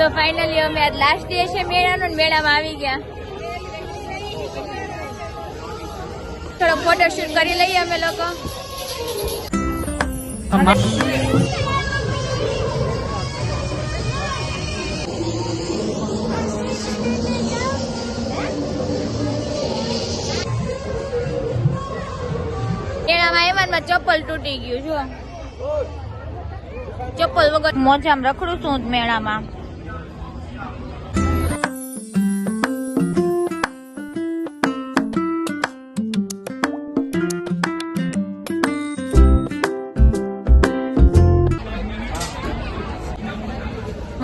તો ફાઇનલી અમે આજ લાસ્ટ ડે છે મેળાનો, મેળામાં આવી ગયા. થોડો ફોટોશૂટ કરી લઈએ અમે લોકો. મેળામાં એમાં ચપ્પલ તૂટી ગયું જો. ચપ્પલ વગર મોજામ રખડું છું મેળામાં.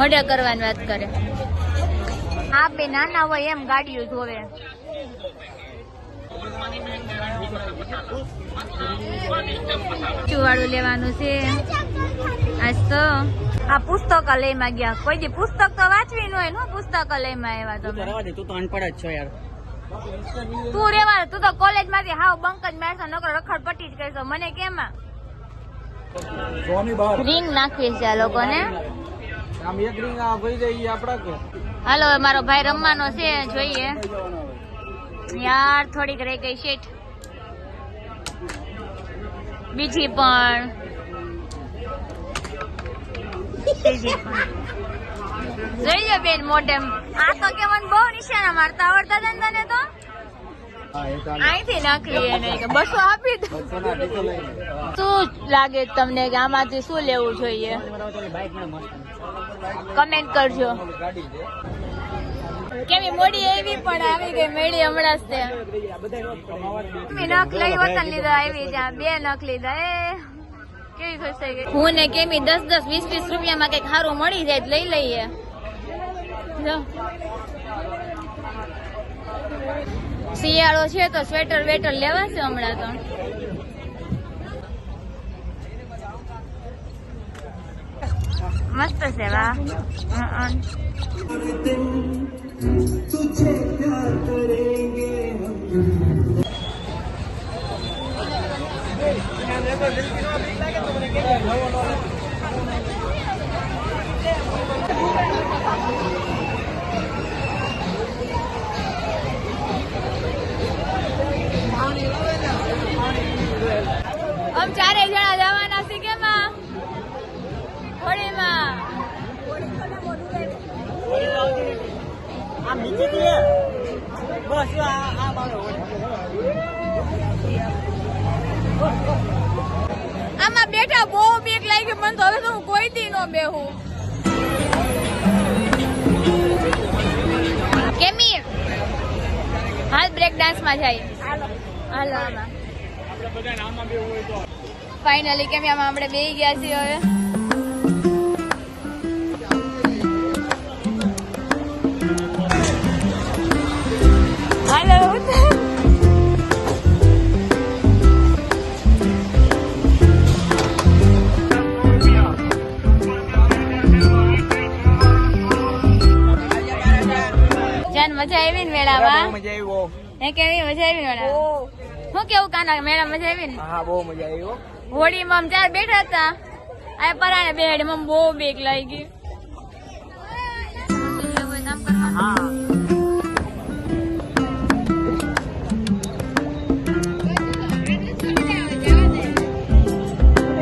મોઢા કરવાની વાત કરે. હા બે નાના હોય એમ ગાડીઓ જોવે. ચુવાડું લેવાનું છે આજ તો. આ પુસ્તકાલયમાં ગયા. કોઈ દી પુસ્તક તો વાંચવી ન હોય ને પુસ્તકાલયમાં આવ્યા તમે. તું તો અનપઢ જ છો યાર. તું રેવા, તું તો કોલેજ માંથી હાવ બંક જ મારશો, નકર રખડ પટ્ટી જ કરશો. મને કેમાં રીંગ નાખવી છે આ લોકોને. હાલો મારો ભાઈ રમવાનો છે, જોઈએ. યાર થોડીક રહી ગઈ શેઠ. બીજી પણ જોઈએ બેન મોઢે. આ તો કે મને બહુ નિશાના મારતા આવડતા હતા ને તો અહીંથી નાખી એને કે 200 આપી દો. શું લાગે તમને કે આમાંથી શું લેવું જોઈએ? કમેન્ટ કરજો. કેવી મોડી એવી પણ આવી ગઈ મેળી હમણાં જ. નખ લઈ વતન લીધા આવી ત્યાં 2 નખ લીધા. એ કેવી ખુશ થઈ ગઈ. હું ને કેમી 10-10, 20-20 રૂપિયામાં કઈક સારું મળી જાય લઈ લઈએ. શિયાળો છે તો સ્વેટર વેટર લેવા છે હમણાં તો. મસ્ત છે વાહ. આમ 4 જણા જવાના છે કેમાં? હોળીમાં. આમાં બેઠા બહુ બીક લાગી મને તો. હવે તો હું કોઈ દી નો બેહું. કેમી હાલ બ્રેક ડાન્સ માં જાય. હાલો આમાં ફાઇનલી કેમ આમાં આપણે બેસી ગયા છીએ હવે. હાલો જાન મજા આવી ને મેળામાં? એ કેવી મજા આવી મેળામાં? શું કેવું કાના મેળા મજા આવી ને? હા બહુ મજા આવી. હોળીમાં 4 બેઠા હતા. આ પરાણે બેહાડી મને બહુ બીક લાગી.